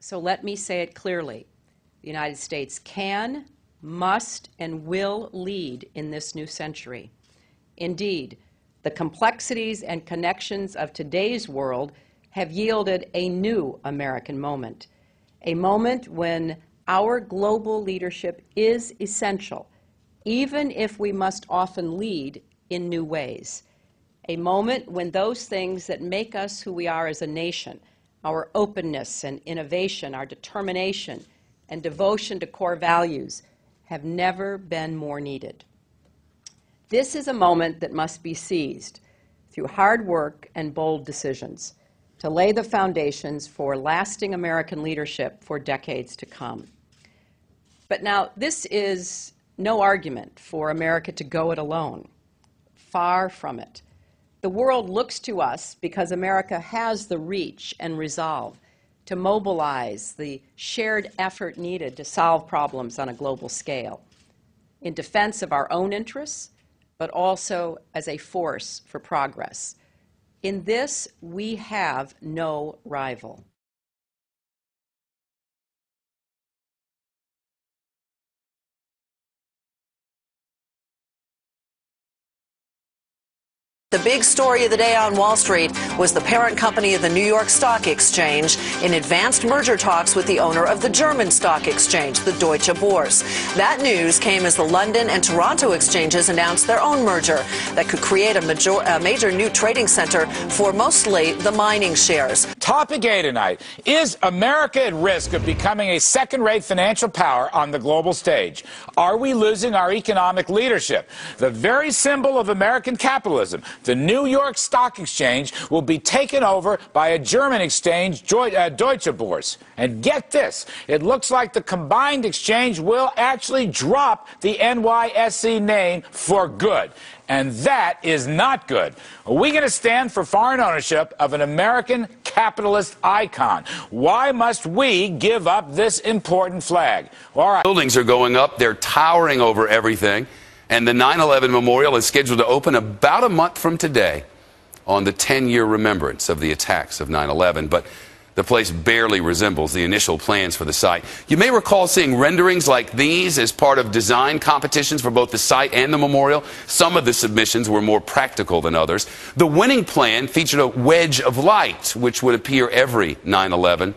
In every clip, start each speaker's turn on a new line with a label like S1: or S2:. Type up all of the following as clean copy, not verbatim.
S1: So let me say it clearly. The United States can, must, and will lead in this new century. Indeed, the complexities and connections of today's world have yielded a new American moment, a moment when our global leadership is essential, even if we must often lead in new ways. A moment when those things that make us who we are as a nation, our openness and innovation, our determination and devotion to core values, have never been more needed. This is a moment that must be seized through hard work and bold decisions to lay the foundations for lasting American leadership for decades to come. But now, this is no argument for America to go it alone. Far from it. The world looks to us because America has the reach and resolve to mobilize the shared effort needed to solve problems on a global scale, in defense of our own interests, but also as a force for progress. In this, we have no rival.
S2: The big story of the day on Wall Street was the parent company of the New York Stock Exchange in advanced merger talks with the owner of the German stock exchange, the Deutsche-Boerse. That news came as the London and Toronto exchanges announced their own merger that could create a major new trading center for mostly the mining shares.
S3: Topic A tonight. Is America at risk of becoming a second-rate financial power on the global stage? Are we losing our economic leadership? The very symbol of American capitalism, the New York Stock Exchange, will be taken over by a German exchange, Deutsche-Boerse. And get this, it looks like the combined exchange will actually drop the NYSE name for good. And that is not good. Are we going to stand for foreign ownership of an American capitalist icon? Why must we give up this important flag? All right.
S4: Buildings are going up. They're towering over everything. And the 9/11 Memorial is scheduled to open about a month from today on the 10-year remembrance of the attacks of 9/11. But the place barely resembles the initial plans for the site. You may recall seeing renderings like these as part of design competitions for both the site and the memorial. Some of the submissions were more practical than others. The winning plan featured a wedge of light, which would appear every 9/11.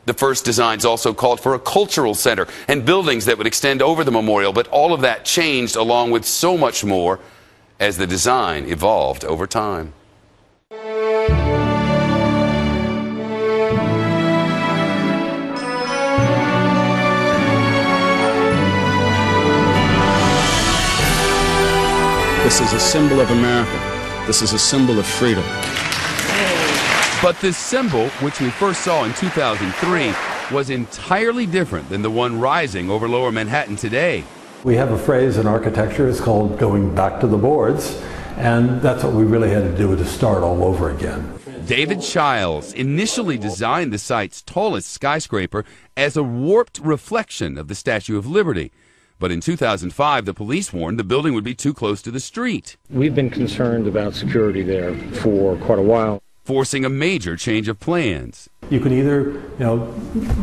S4: The first designs also called for a cultural center and buildings that would extend over the memorial, but all of that changed along with so much more as the design evolved over time.
S5: This is a symbol of America. This is a symbol of freedom.
S4: But this symbol, which we first saw in 2003, was entirely different than the one rising over Lower Manhattan today.
S6: We have a phrase in architecture, it's called going back to the boards, and that's what we really had to do, to start all over again.
S4: David Childs initially designed the site's tallest skyscraper as a warped reflection of the Statue of Liberty. But in 2005, the police warned the building would be too close to the street.
S5: We've been concerned about security there for quite a while,
S4: forcing a major change of plans.
S6: You can either,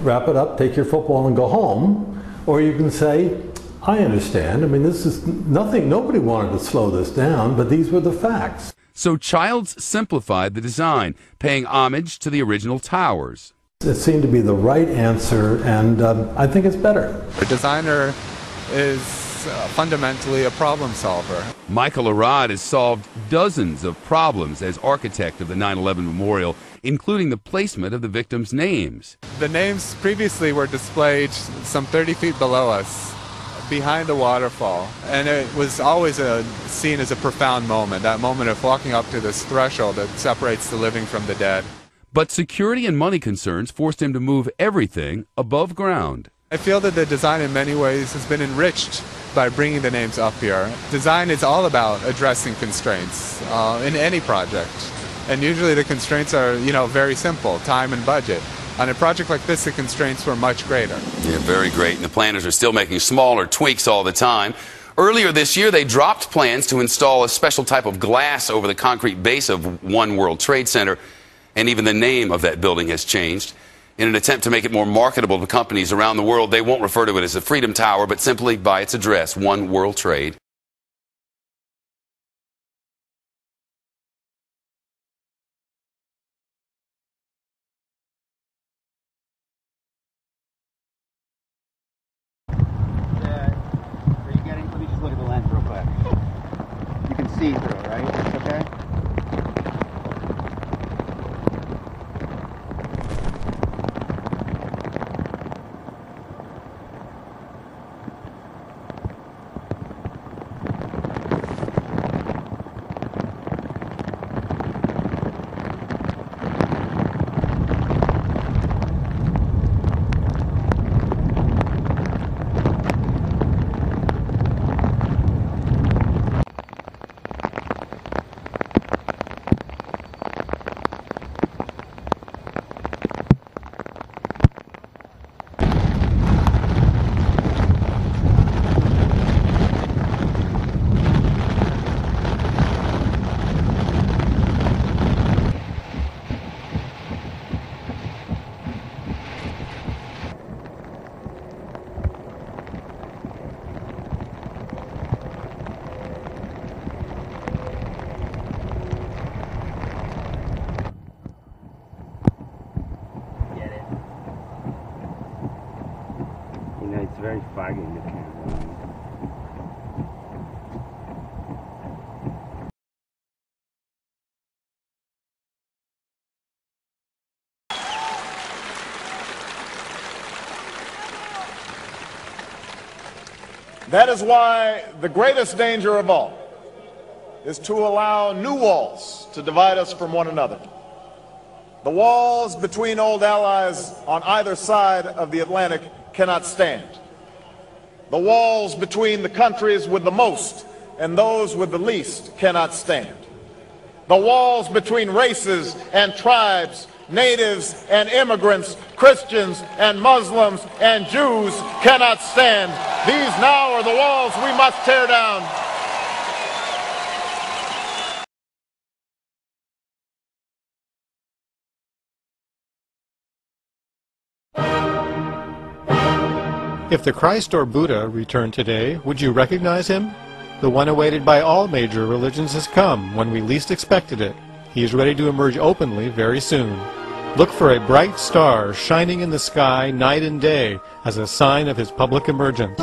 S6: wrap it up, take your football and go home, or you can say, I understand. I mean, this is nothing, nobody wanted to slow this down, but these were the facts.
S4: So Childs simplified the design, paying homage to the original towers.
S6: It seemed to be the right answer, and I think it's better.
S7: The designer is fundamentally a problem solver.
S4: Michael Arad has solved dozens of problems as architect of the 9/11 Memorial, including the placement of the victims' names.
S7: The names previously were displayed some 30 feet below us, behind a waterfall, and it was always seen as a profound moment, that moment of walking up to this threshold that separates the living from the dead.
S4: But security and money concerns forced him to move everything above ground.
S7: I feel that the design in many ways has been enriched by bringing the names up here. Design is all about addressing constraints in any project. And usually the constraints are, very simple, time and budget. On a project like this, the constraints were much greater.
S4: Yeah, very great. And the planners are still making smaller tweaks all the time. Earlier this year, they dropped plans to install a special type of glass over the concrete base of One World Trade Center. And even the name of that building has changed. in an attempt to make it more marketable to companies around the world. They won't refer to it as the Freedom Tower, but simply by its address, One World Trade.
S8: Let me just look at the lens real quick. You can see through it, right? That's okay? It's very foggy in the camera.
S9: That is why the greatest danger of all is to allow new walls to divide us from one another. The walls between old allies on either side of the Atlantic cannot stand. The walls between the countries with the most and those with the least cannot stand. The walls between races and tribes, natives and immigrants, Christians and Muslims and Jews cannot stand. These now are the walls we must tear down.
S10: If the Christ or Buddha returned today, would you recognize him? The one awaited by all major religions has come when we least expected it. He is ready to emerge openly very soon. Look for a bright star shining in the sky night and day as a sign of his public emergence.